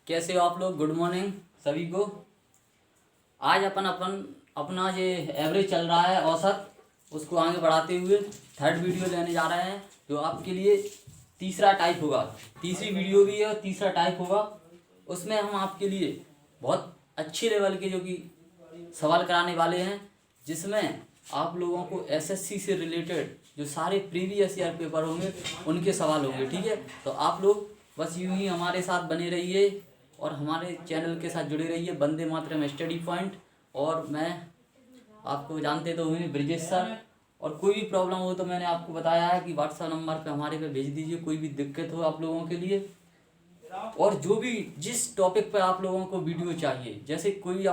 कैसे हो आप लोग। गुड मॉर्निंग सभी को। आज अपन अपन अपना ये एवरेज चल रहा है औसत, उसको आगे बढ़ाते हुए थर्ड वीडियो लेने जा रहे हैं, जो आपके लिए तीसरा टाइप होगा। तीसरी वीडियो भी है और तीसरा टाइप होगा। उसमें हम आपके लिए बहुत अच्छे लेवल के जो कि सवाल कराने वाले हैं, जिसमें आप लोगों को एसएससी से रिलेटेड जो सारे प्रीवियस ईयर पेपर होंगे उनके सवाल होंगे। ठीक है, तो आप लोग बस यूं ही हमारे साथ बने रहिए और हमारे चैनल के साथ जुड़े रहिए, वंदे मातरम स्टडी पॉइंट। और मैं आपको जानते तो हुए ब्रिजेश सर, और कोई भी प्रॉब्लम हो तो मैंने आपको बताया है कि व्हाट्सएप नंबर पे हमारे पे भेज दीजिए, कोई भी दिक्कत हो आप लोगों के लिए। और जो भी जिस टॉपिक पर आप लोगों को वीडियो चाहिए, जैसे कोई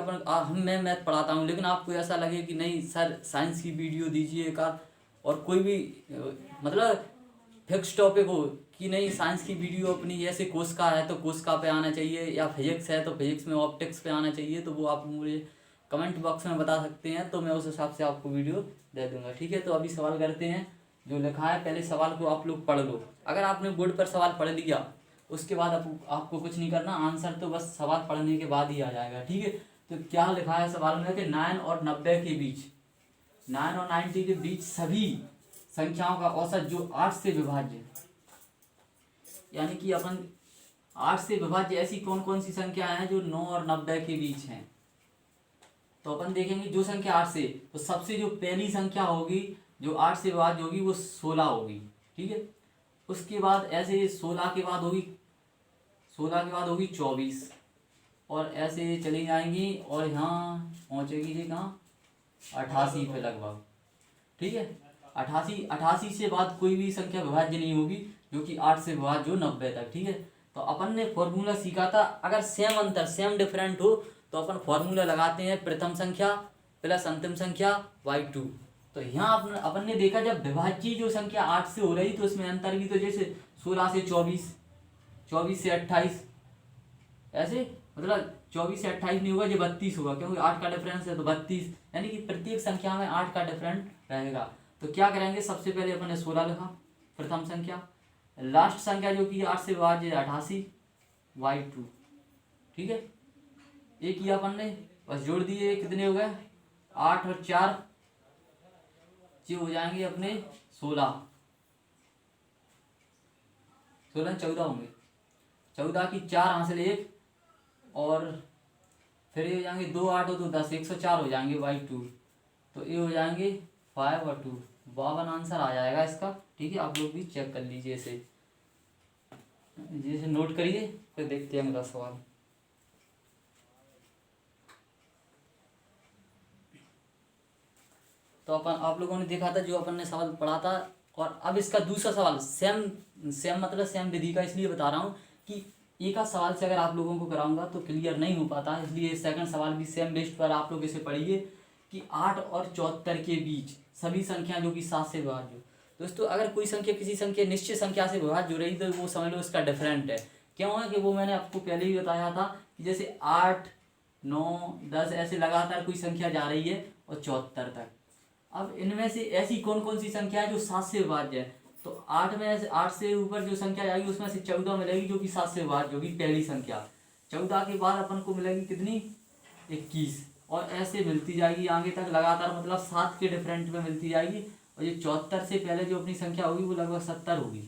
मैं मैथ पढ़ाता हूँ, लेकिन आपको ऐसा लगे कि नहीं सर साइंस की वीडियो दीजिए एक आध, और कोई भी मतलब फिक्स टॉपिक हो कि नहीं साइंस की वीडियो अपनी, जैसे कोशिका है तो कोशिका पे आना चाहिए, या फिजिक्स है तो फिजिक्स में ऑप्टिक्स पे आना चाहिए, तो वो आप मुझे कमेंट बॉक्स में बता सकते हैं, तो मैं उस हिसाब से आपको वीडियो दे दूंगा। ठीक है, तो अभी सवाल करते हैं। जो लिखा है पहले सवाल को आप लोग पढ़ लो। अगर आपने बोर्ड पर सवाल पढ़ लिया उसके बाद आपको कुछ नहीं करना, आंसर तो बस सवाल पढ़ने के बाद ही आ जाएगा। ठीक है, तो क्या लिखा है सवाल में कि 9 और 90 के बीच, 9 और 90 के बीच सभी संख्याओं का औसत जो 8 से विभाज्य, यानी कि अपन 8 से विभाज्य ऐसी कौन कौन सी संख्या हैं जो 9 और 90 के बीच हैं। तो अपन देखेंगे जो संख्या 8 से, तो सबसे जो पहली संख्या होगी जो 8 से विभाज्य होगी वो 16 होगी। ठीक है, उसके बाद ऐसे 16 के बाद होगी 24, और ऐसे चली जाएंगी और यहाँ पहुँचेगी जी कहाँ, 88 पे लगभग। ठीक है, 88 से बाद कोई भी संख्या विभाज्य नहीं होगी जो कि 8 से विभाज्य हो 90 तक। ठीक है, तो अपन ने फॉर्मूला सीखा था, अगर सेम अंतर सेम डिफरेंट हो तो अपन फॉर्मूला लगाते हैं प्रथम संख्या प्लस अंतिम संख्या y2। तो यहाँ अपन ने देखा जब विभाज्य जो संख्या 8 से हो रही तो इसमें अंतर भी, तो जैसे 16 से 24, 24 से 28, ऐसे मतलब 24 से 28 नहीं होगा, ये 32 होगा, क्योंकि 8 का डिफरेंस है तो 32, यानी कि प्रत्येक संख्या में 8 का डिफरेंट रहेगा। तो क्या करेंगे, सबसे पहले अपन ने 16 लिखा प्रथम संख्या, लास्ट संख्या जो कि 8 से विभाज्य 88 y2। ठीक है, ये किया अपन ने, बस जोड़ दिए, कितने हो गए 8 और 4 ये हो जाएंगे अपने 16, 14 होंगे, 14 की 4 हासिल 1, और फिर ये हो जाएंगे 2 8 और 2 10, 104 हो जाएंगे y2। तो ये हो जाएंगे 5 और 2 52 आंसर आ जाएगा इसका। ठीक है, आप लोग भी चेक कर लीजिए इसे, जैसे नोट करिए, फिर देखते हैं मेरा सवाल। तो अपन आप लोगों ने देखा था जो अपन ने सवाल पढ़ा था, और अब इसका दूसरा सवाल सेम मतलब सेम विधि का इसलिए बता रहा हूँ कि एक आध सवाल से अगर आप लोगों को कराऊंगा तो क्लियर नहीं हो पाता, इसलिए सेकंड सवाल भी सेम बेस्ड पर आप लोग इसे पढ़िए कि 8 और 74 के बीच सभी संख्या जो कि 7 से विभाज्य हो। दोस्तों अगर कोई संख्या किसी संख्या निश्चित संख्या से विभाज्य हो रही तो वो समझ लो इसका डिफरेंट है। क्यों है कि वो मैंने आपको पहले ही बताया था कि जैसे 8 9 10 ऐसे लगातार कोई संख्या जा रही है और 74 तक। अब इनमें से ऐसी कौन कौन सी संख्या है जो 7 से विभाज्य है, तो 8 में से 8 से ऊपर जो संख्या आएगी उसमें से 14 मिलेगी जो कि 7 से विभाज्य होगी, पहली संख्या। 14 के बाद अपन को मिलेगी कितनी 21, और ऐसे मिलती जाएगी आगे तक लगातार, मतलब 7 के डिफरेंट में मिलती जाएगी। और ये 74 से पहले जो अपनी संख्या होगी वो लगभग 70 होगी,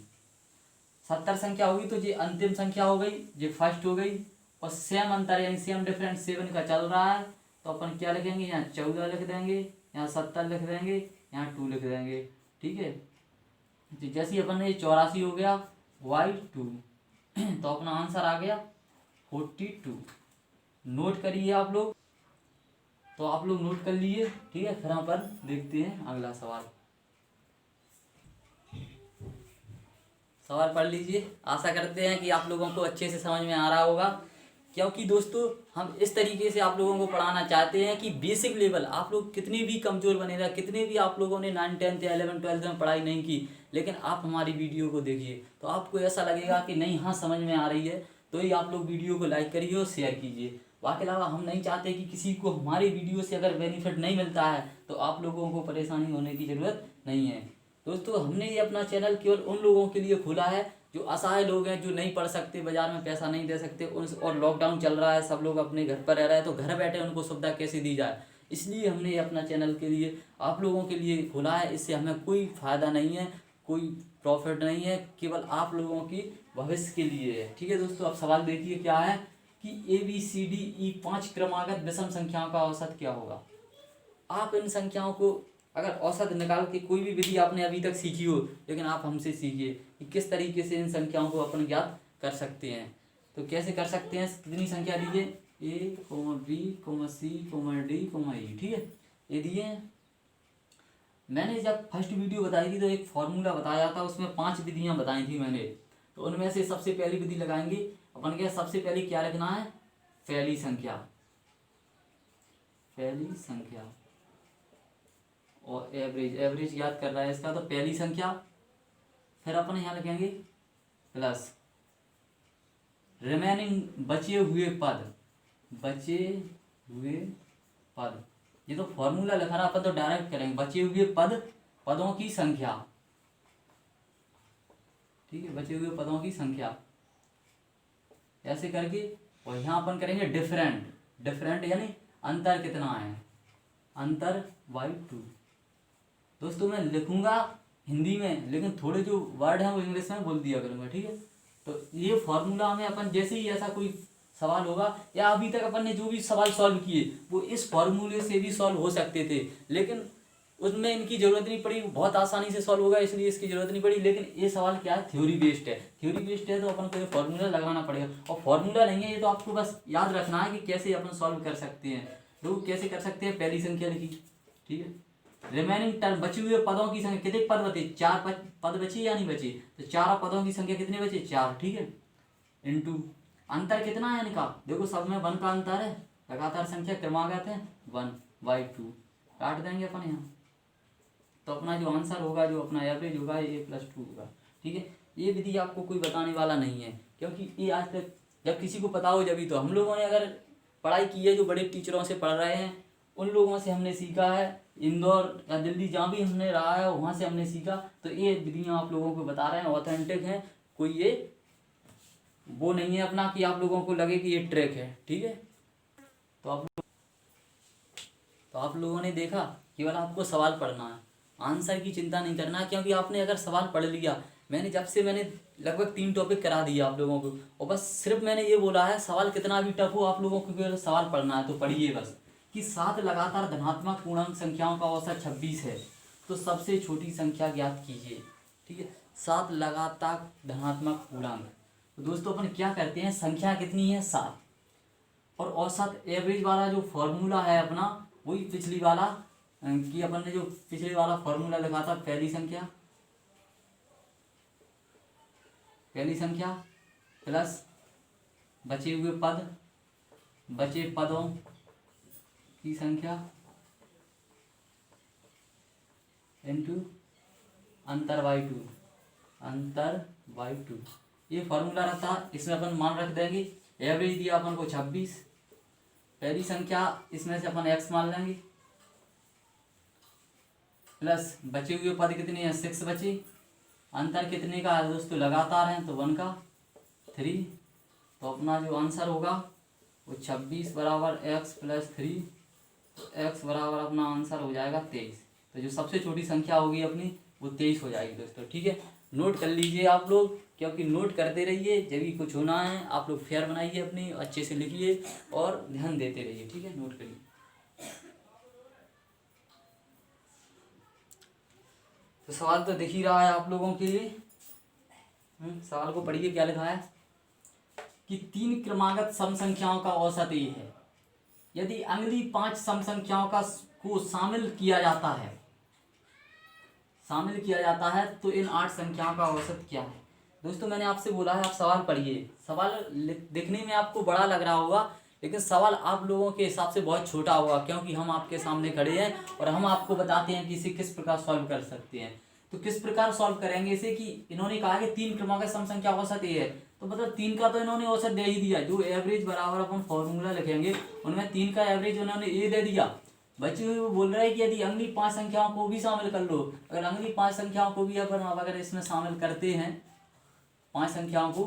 70 संख्या होगी, तो ये अंतिम संख्या हो गई, ये फर्स्ट हो गई। और सेम अंतर यानी सेम डिफरेंट 7 का चल रहा है, तो अपन क्या लिखेंगे, यहाँ 14 लिख देंगे, यहाँ 70 लिख देंगे, यहाँ 2 लिख देंगे। ठीक है, तो जैसे ही अपन ने 84 हो गया y2, तो अपना आंसर आ गया 42। नोट करिए आप लोग, तो आप लोग नोट कर लिए। ठीक है, फिर अपन देखते हैं अगला सवाल। सवाल पढ़ लीजिए, आशा करते हैं कि आप लोगों को अच्छे से समझ में आ रहा होगा, क्योंकि दोस्तों हम इस तरीके से आप लोगों को पढ़ाना चाहते हैं कि बेसिक लेवल आप लोग कितने भी कमज़ोर बनेगा, कितने भी आप लोगों ने 9 10 या 11 12 में पढ़ाई नहीं की, लेकिन आप हमारी वीडियो को देखिए तो आपको ऐसा लगेगा कि नहीं हाँ समझ में आ रही है, तो ही आप लोग वीडियो को लाइक करिए और शेयर कीजिए। बाकी अलावा हम नहीं चाहते कि किसी को हमारी वीडियो से अगर बेनिफिट नहीं मिलता है तो आप लोगों को परेशानी होने की ज़रूरत नहीं है। दोस्तों हमने ये अपना चैनल केवल उन लोगों के लिए खोला है जो असहाय लोग हैं, जो नहीं पढ़ सकते, बाजार में पैसा नहीं दे सकते, उन और लॉकडाउन चल रहा है, सब लोग अपने घर पर रह रहे हैं, तो घर बैठे उनको सुविधा कैसे दी जाए, इसलिए हमने ये अपना चैनल के लिए आप लोगों के लिए खोला है। इससे हमें कोई फ़ायदा नहीं है, कोई प्रॉफिट नहीं है, केवल आप लोगों की भविष्य के लिए है। ठीक है दोस्तों, अब सवाल देखिए क्या है कि ABCDE 5 क्रमागत विषम संख्याओं का औसत क्या होगा। आप इन संख्याओं को अगर औसत निकाल के, कोई भी विधि आपने अभी तक सीखी हो, लेकिन आप हमसे सीखिए कि किस तरीके से इन संख्याओं को अपन ज्ञात कर सकते हैं। तो कैसे कर सकते हैं, कितनी संख्या दीजिए, A, B, C, D, E। ठीक है, ये दिए हैं। मैंने जब फर्स्ट वीडियो बताई थी तो एक फॉर्मूला बताया था, उसमें 5 विधियां बताई थी मैंने। तो उनमें से सबसे पहली विधि लगाएंगे अपन। क्या सबसे पहले क्या लिखना है, पहली संख्या, पहली संख्या और एवरेज, एवरेज याद कर रहा है इसका, तो पहली संख्या। फिर अपन यहाँ लिखेंगे प्लस रिमेनिंग बचे हुए पद, बचे हुए पद। ये तो फॉर्मूला लिखा रहा, अपन तो डायरेक्ट करेंगे बचे हुए पद, पदों की संख्या। ठीक है, बचे हुए पदों की संख्या ऐसे करके। और यहाँ अपन करेंगे डिफरेंट, डिफरेंट यानी अंतर कितना है, अंतर बाई 2। दोस्तों मैं लिखूंगा हिंदी में, लेकिन थोड़े जो वर्ड हैं वो इंग्लिश में बोल दिया करूंगा। ठीक है, तो ये फॉर्मूला हमें अपन जैसे ही ऐसा कोई सवाल होगा, या अभी तक अपन ने जो भी सवाल सॉल्व किए वो इस फॉर्मूले से भी सॉल्व हो सकते थे, लेकिन उसमें इनकी ज़रूरत नहीं पड़ी, बहुत आसानी से सॉल्व होगा, इसलिए इसकी ज़रूरत नहीं पड़ी। लेकिन ये सवाल क्या है, थ्योरी बेस्ड है। थ्योरी बेस्ड है तो अपन को ये फॉर्मूला लगाना पड़ेगा, और फॉर्मूला नहीं है ये, तो आपको बस याद रखना है कि कैसे अपन सॉल्व कर सकते हैं। तो कैसे कर सकते हैं, पहली संख्या लिखी। ठीक है, रिमेनिंग टर्म, बचे हुए पदों की संख्या, कितने पद बचे, 4 पद बचे या नहीं बचे, तो 4 पदों की संख्या कितने बचे, 4। ठीक है, इनटू अंतर कितना है इनका, देखो सब में 1 का अंतर है, लगातार संख्या क्रमागत है, 1/2 काट देंगे अपन यहाँ। तो अपना जो आंसर होगा, जो अपना एवरेज होगा, ये +2 होगा। ठीक है, ये विधि आपको कोई बताने वाला नहीं है, क्योंकि ये आज तक जब किसी को पता हो जब तो। हम लोगों ने अगर पढ़ाई की है, जो बड़े टीचरों से पढ़ रहे हैं उन लोगों से हमने सीखा है, इंदौर या दिल्ली जहाँ भी हमने रहा है वहाँ से हमने सीखा। तो ये विधियाँ आप लोगों को बता रहे हैं, ऑथेंटिक हैं, कोई ये वो नहीं है अपना कि आप लोगों को लगे कि ये ट्रैक है। ठीक है, तो आप लोगों ने देखा, केवल आपको सवाल पढ़ना है, आंसर की चिंता नहीं करना है, क्योंकि आपने अगर सवाल पढ़ लिया, मैंने लगभग 3 टॉपिक करा दिए आप लोगों को, और बस सिर्फ मैंने ये बोला है सवाल कितना भी टफ हो, आप लोगों को केवल सवाल पढ़ना है। तो पढ़िए बस कि 7 लगातार धनात्मक पूर्णांक संख्याओं का औसत 26 है, तो सबसे छोटी संख्या ज्ञात कीजिए। ठीक है, 7 लगातार धनात्मक पूर्णांक। तो दोस्तों अपन क्या करते हैं, संख्या कितनी है 7, और औसत एवरेज वाला जो फॉर्मूला है अपना, वही पिछली वाला कि अपन ने जो पिछले वाला फॉर्मूला लिखा था, पहली संख्या प्लस बचे हुए पद, बचे पदों की संख्या इनटू अंतर बाई 2, अंतर बाई 2। ये फॉर्मूला रहता है, इसमें अपन मान रख देंगे। एवरेज दिया अपन को 26, पहली संख्या इसमें से अपन x मान लेंगे, प्लस बचे हुए पद कितने हैं, 6 बचे, अंतर कितने का है दोस्तों, लगातार हैं तो 1 का 3। तो अपना जो आंसर होगा वो 26 बराबर x प्लस 3, तो x बराबर अपना आंसर हो जाएगा 23। तो जो सबसे छोटी संख्या होगी अपनी वो 23 हो जाएगी दोस्तों। ठीक है, नोट कर लीजिए आप लोग, क्योंकि नोट करते रहिए, जब भी कुछ होना है आप लोग फेयर बनाइए अपनी, अच्छे से लिखिए और ध्यान देते रहिए। ठीक है, नोट करिए। तो सवाल तो दिख ही रहा है आप लोगों के लिए। सवाल को पढ़िए, क्या लिखा है कि 3 क्रमागत सम संख्याओं का औसत ये है, यदि अगली 5 सम संख्याओं को शामिल किया जाता है तो इन 8 संख्याओं का औसत क्या है। दोस्तों मैंने आपसे बोला है आप सवाल पढ़िए। सवाल देखने में आपको बड़ा लग रहा होगा, लेकिन सवाल आप लोगों के हिसाब से बहुत छोटा होगा, क्योंकि हम आपके सामने खड़े हैं और हम आपको बताते हैं कि इसे किस प्रकार सॉल्व कर सकते हैं। तो किस प्रकार सॉल्व करेंगे इसे, कि इन्होंने कहा कि 3 क्रमागत सम संख्या औसत ये है, तो मतलब 3 का तो इन्होंने औसत दे ही दिया। जो एवरेज बराबर अपन फॉर्मूला लिखेंगे उनमें 3 का एवरेज उन्होंने ये दे दिया। बच्चे हुए वो बोल रहे हैं कि यदि अगली 5 संख्याओं को भी शामिल कर लो, अगर अगली 5 संख्याओं को भी अपन अगर इसमें शामिल करते हैं 5 संख्याओं को,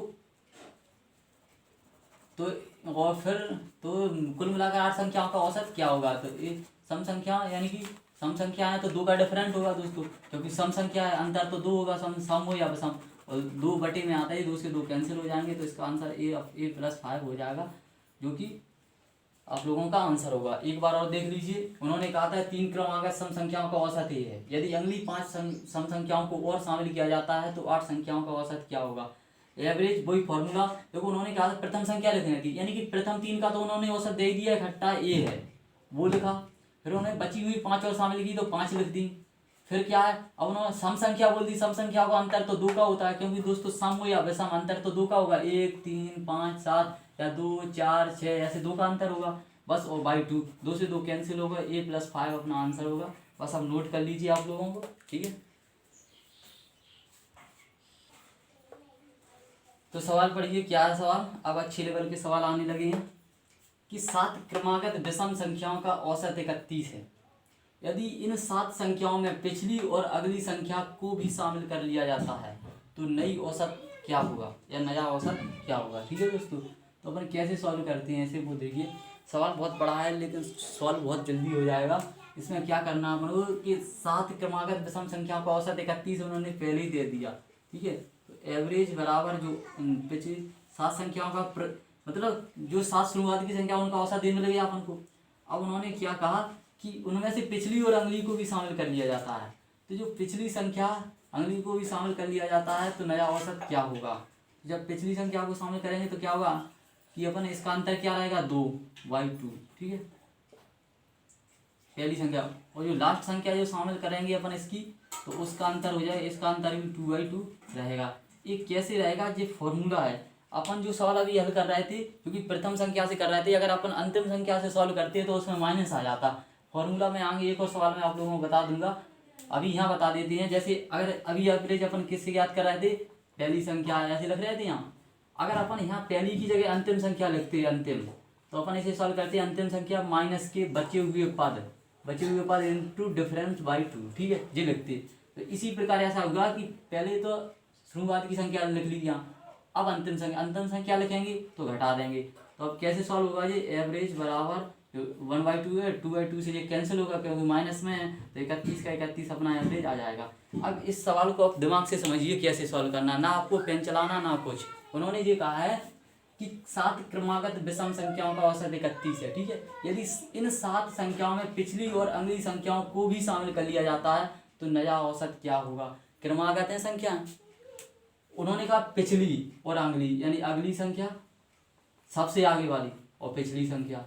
तो और फिर तो कुल मिलाकर 8 संख्याओं का औसत क्या होगा। तो ये सम संख्या यानी कि सम संख्या है तो 2 का डिफरेंट होगा दोस्तों, क्योंकि सम संख्या है, अंतर तो 2 होगा, सम हो या विषम, और 2 बटे में आता है 2 से 2 कैंसिल हो जाएंगे, तो इसका आंसर a+5 हो जाएगा, जो कि आप लोगों का आंसर होगा। एक बार और देख लीजिए, उन्होंने कहा था 3 क्रमागत सम संख्याओं का औसत ये है, यदि अगली 5 सम संख्याओं को और शामिल किया जाता है तो 8 संख्याओं का औसत क्या होगा। एवरेज वही फॉर्मूला, देखो उन्होंने कहा था प्रथम संख्या लिखने की, यानी कि प्रथम 3 का तो उन्होंने औसत दे दिया, इकट्ठा ए है वो लिखा, फिर उन्होंने बची हुई 5 और शामिल की तो 5 लिख दी। फिर क्या है, अब उन्होंने सम संख्या बोल दी, सम संख्या का अंतर तो 2 का होता है, क्योंकि दोस्तों सम हो या विषम अंतर तो 2 का होगा, 1 3 5 7 या 2 4 6 ऐसे 2 का अंतर होगा बस, और बाई 2, 2 से 2 कैंसिल होगा, a+5 अपना आंसर होगा। बस अब नोट कर लीजिए आप लोगों को, ठीक है। तो सवाल पढ़िए, क्या है सवाल। अब अच्छे लेवल के सवाल आने लगे हैं कि 7 क्रमागत विषम संख्याओं का औसत 31 है, यदि इन 7 संख्याओं में पिछली और अगली संख्या को भी शामिल कर लिया जाता है तो नई औसत क्या होगा या नया औसत क्या होगा। ठीक है दोस्तों, तो अपन कैसे सॉल्व करते हैं ऐसे, वो देखिए सवाल बहुत बड़ा है लेकिन सॉल्व बहुत जल्दी हो जाएगा। इसमें क्या करना है अपन को कि 7 क्रमागत विषम संख्याओं का औसत 31 उन्होंने पहले ही दे दिया, ठीक है। तो एवरेज बराबर जो पिछली 7 संख्याओं का मतलब जो 7 शुरुआत की संख्या उनका औसत देने लगे अपन को। अब उन्होंने क्या कहा कि उनमें से पिछली और अगली को भी शामिल कर लिया जाता है, तो जो पिछली संख्या अगली को भी शामिल कर लिया जाता है तो नया औसत क्या होगा। जब पिछली संख्या को शामिल करेंगे तो क्या होगा कि अपन इसका अंतर क्या रहेगा 2/2, ठीक है, पहली संख्या, और जो लास्ट संख्या जो शामिल करेंगे अपन इसकी तो उसका अंतर हो जाएगा, इसका अंतर भी 2/2 रहेगा। ये कैसे रहेगा, ये फॉर्मूला है। अपन जो सवाल अभी हल कर रहे थे क्योंकि प्रथम संख्या से कर रहे थे, अगर अपन अंतिम संख्या से सॉल्व करते तो उसमें माइनस आ जाता। फॉर्मूला में आगे एक और सवाल में आप लोगों को बता दूंगा, अभी यहाँ बता देते हैं। जैसे अगर अभी एवरेज अपन किससे याद कर रहे थे, पहली संख्या ऐसे लिख रहे थे यहाँ, अगर अपन यहाँ पहली की जगह अंतिम संख्या लिखते हैं अंतिम, तो अपन इसे सॉल्व करते हैं अंतिम संख्या माइनस के बचे हुए पद इनटू डिफरेंस बाई 2, ठीक है, ये लिखते हैं। तो इसी प्रकार ऐसा होगा कि पहले तो शुरुआत की संख्या लिख ली यहाँ, अब अंतिम संख्या लिखेंगे तो घटा देंगे। तो अब कैसे सॉल्व होगा ये, एवरेज बराबर 1/2 है, 2/2 से ये कैंसिल होगा क्योंकि माइनस में है, तो 31 का 31 अपना एवरेज आ जाएगा। अब इस सवाल को आप दिमाग से समझिए कैसे सॉल्व करना, ना आपको पेन चलाना ना कुछ। उन्होंने ये कहा है कि 7 क्रमागत विषम संख्याओं का औसत 31 है, ठीक है, यदि इन 7 संख्याओं में पिछली और अगली संख्याओं को भी शामिल कर लिया जाता है तो नया औसत क्या होगा। क्रमागत है संख्या, उन्होंने कहा पिछली और अगली, यानी अगली संख्या सबसे आगे वाली और पिछली संख्या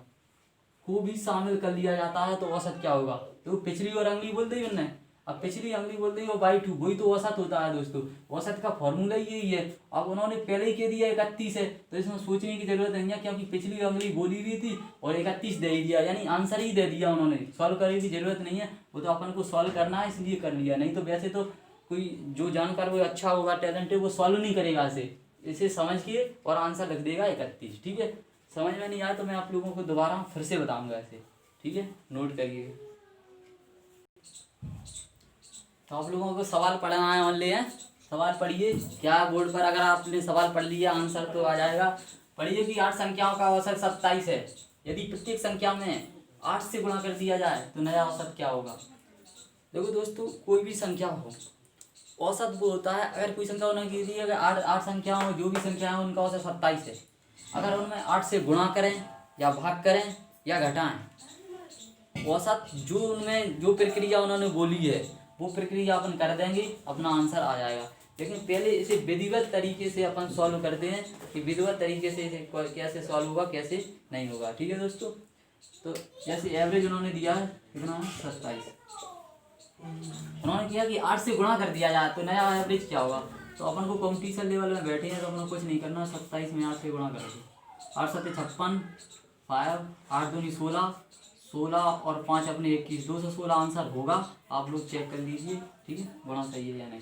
को भी शामिल कर लिया जाता है तो औसत क्या होगा। तो पिछली और अगली बोल दी मैंने, अब पिछली अगली बोल दी और बाई 2, वही तो औसत होता है दोस्तों। औसत का फॉर्मूला यही है। अब उन्होंने पहले ही कह दिया 31 है, तो इसमें सोचने की जरूरत नहीं है क्योंकि पिछली अगली बोली हुई थी और 31 दे ही दिया, यानी आंसर ही दे दिया उन्होंने, सॉल्व करने की जरूरत नहीं है। वो तो अपन को सॉल्व करना है इसलिए कर लिया, नहीं तो वैसे तो कोई जो जानकार वो अच्छा होगा टैलेंटेड वो सॉल्व नहीं करेगा इसे समझ के और आंसर लिख देगा 31, ठीक है। समझ में नहीं आया तो मैं आप लोगों को दोबारा फिर से बताऊंगा ऐसे, ठीक है, नोट करिए। तो आप लोगों को सवाल पढ़ना है ऑनली है, सवाल पढ़िए। क्या बोर्ड पर अगर आपने सवाल पढ़ लिया आंसर तो आ जाएगा। पढ़िए कि 8 संख्याओं का औसत 27 है, यदि प्रत्येक संख्या में 8 से गुणा कर दिया जाए तो नया औसत क्या होगा। देखो दोस्तों, कोई भी संख्या हो औसत वो होता है, अगर कोई संख्या उन्होंने की थी अगर 8 संख्याओं में जो भी संख्या है उनका औसत 27 है, अगर उनमें 8 से गुणा करें या भाग करें या घटाएं, औसत जो उनमें जो प्रक्रिया उन्होंने बोली है वो प्रक्रिया अपन कर देंगे, अपना आंसर आ जाएगा। लेकिन पहले इसे विधिवत तरीके से अपन सॉल्व करते हैं कि विधिवत तरीके से इसे कैसे सॉल्व होगा कैसे नहीं होगा, ठीक है दोस्तों। तो जैसे एवरेज उन्होंने दिया है कितना, 27, उन्होंने किया कि 8 से गुणा कर दिया जाए तो नया एवरेज क्या होगा। तो अपन को कॉम्पिटिशन लेवल में बैठे हैं तो अपन को कुछ नहीं करना, 27 में 8 से गुणा करेंगे, 8 7 56, 5 8 दूनी 16, 16 और 5 अपने 21, 216 आंसर होगा। आप लोग चेक कर लीजिए, ठीक है, गुणा सही है या नहीं।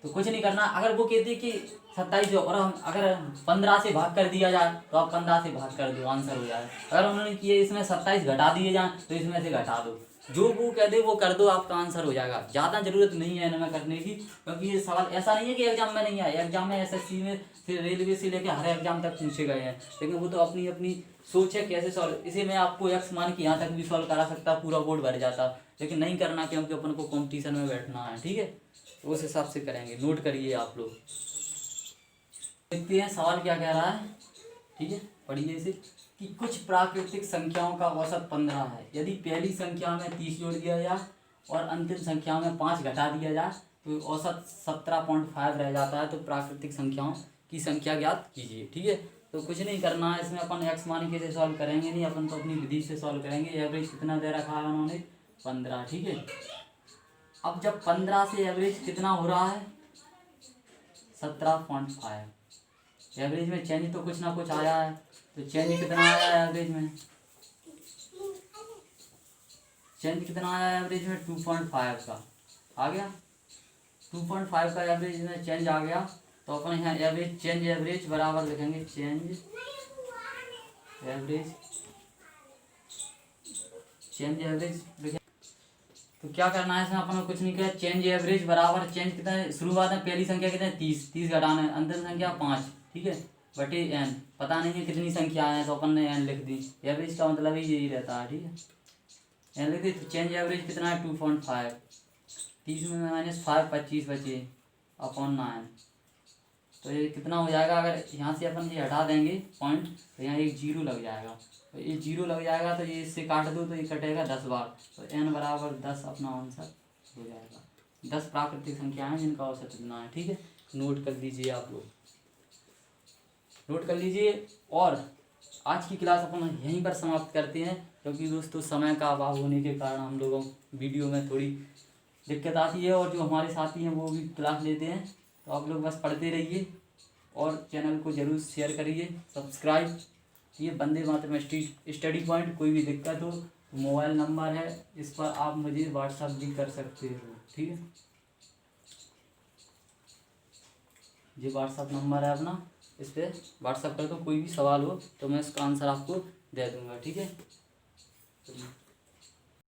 तो कुछ नहीं करना, अगर वो कहते कि 27 और हम अगर 15 से भाग कर दिया जाए तो आप 15 से भाग कर दो, आंसर हो जाए। अगर उन्होंने किए इसमें 27 घटा दिए जाए तो इसमें से घटा दो, जो वो कह दे वो कर दो, आपका आंसर हो जाएगा। ज़्यादा ज़रूरत नहीं है इनमें करने की, क्योंकि ये सवाल ऐसा नहीं है कि एग्जाम में नहीं आए। एग्जाम में एसएससी में फिर रेलवे से लेकर हर एग्जाम तक पूछे गए हैं, लेकिन वो तो अपनी अपनी सोच है कैसे सॉल्व। इसे मैं आपको एक्स मान के यहाँ तक भी सॉल्व करा सकता, पूरा बोर्ड भर जाता, लेकिन नहीं करना क्योंकि अपन को कॉम्पिटिशन में बैठना है। ठीक है, तो उस हिसाब से करेंगे। नोट करिए आप लोग। देखते हैं सवाल क्या कह रहा है। ठीक है, पढ़िए इसे कि कुछ प्राकृतिक संख्याओं का औसत 15 है। यदि पहली संख्या में 30 जोड़ दिया जाए और अंतिम संख्या में 5 घटा दिया जाए तो औसत 17.5 रह जाता है। तो प्राकृतिक संख्याओं की संख्या ज्ञात कीजिए। ठीक है, तो कुछ नहीं करना है इसमें, अपन एक्स मान के से सॉल्व करेंगे नहीं, अपन तो अपनी विधि से सॉल्व करेंगे। एवरेज कितना दे रखा है उन्होंने, 15। ठीक है, अब जब 15 से एवरेज कितना हो रहा है, 17.5। एवरेज में चेंज तो कुछ ना कुछ आया है, तो चेंज कितना आया है एवरेज में, चेंज कितना आया है एवरेज में, 2.5 का आ गया। 2.5 का एवरेज में चेंज आ गया, तो अपन यहाँ एवरेज चेंज एवरेज बराबर लिखेंगे, चेंज एवरेज चेंज एवरेज लिखेंगे। तो क्या करना है इसमें, अपन को कुछ नहीं किया। चेंज एवरेज बराबर चेंज कितना है, शुरुआत में पहली संख्या कितना है, 30, 30 घटाना है, अंतिम संख्या 5। ठीक है, बटे एन, पता नहीं है कितनी संख्या है तो अपन ने एन लिख दी। एवरेज का मतलब ही यही रहता है। ठीक है, एन लिख दी। तो चेंज एवरेज कितना है, 2.5। 30 में -5, 25 बचे अपॉन 9। तो ये कितना हो जाएगा, अगर यहाँ से अपन ये हटा देंगे पॉइंट तो यहाँ एक जीरो लग जाएगा। तो ये जीरो लग जाएगा तो ये इससे काट दो तो ये कटेगा 10 बार। तो n बराबर 10 अपना आंसर हो जाएगा। 10 प्राकृतिक संख्याएं हैं जिनका औसत इतना है। ठीक है, नोट कर लीजिए आप लोग, नोट कर लीजिए। और आज की क्लास अपन यहीं पर समाप्त करते हैं, क्योंकि दोस्तों समय का अभाव होने के कारण हम लोगों वीडियो में थोड़ी दिक्कत आती है, और जो हमारे साथी हैं वो भी क्लास लेते हैं। तो आप लोग बस पढ़ते रहिए और चैनल को ज़रूर शेयर करिए, सब्सक्राइब। ये वंदे मातरम स्टडी पॉइंट। कोई भी दिक्कत हो तो मोबाइल नंबर है, इस पर आप मुझे व्हाट्सअप भी कर सकते हो। ठीक है, ये व्हाट्सअप नंबर है अपना, इस पर व्हाट्सअप कर दो। कोई भी सवाल हो तो मैं इसका आंसर आपको दे दूँगा। ठीक है।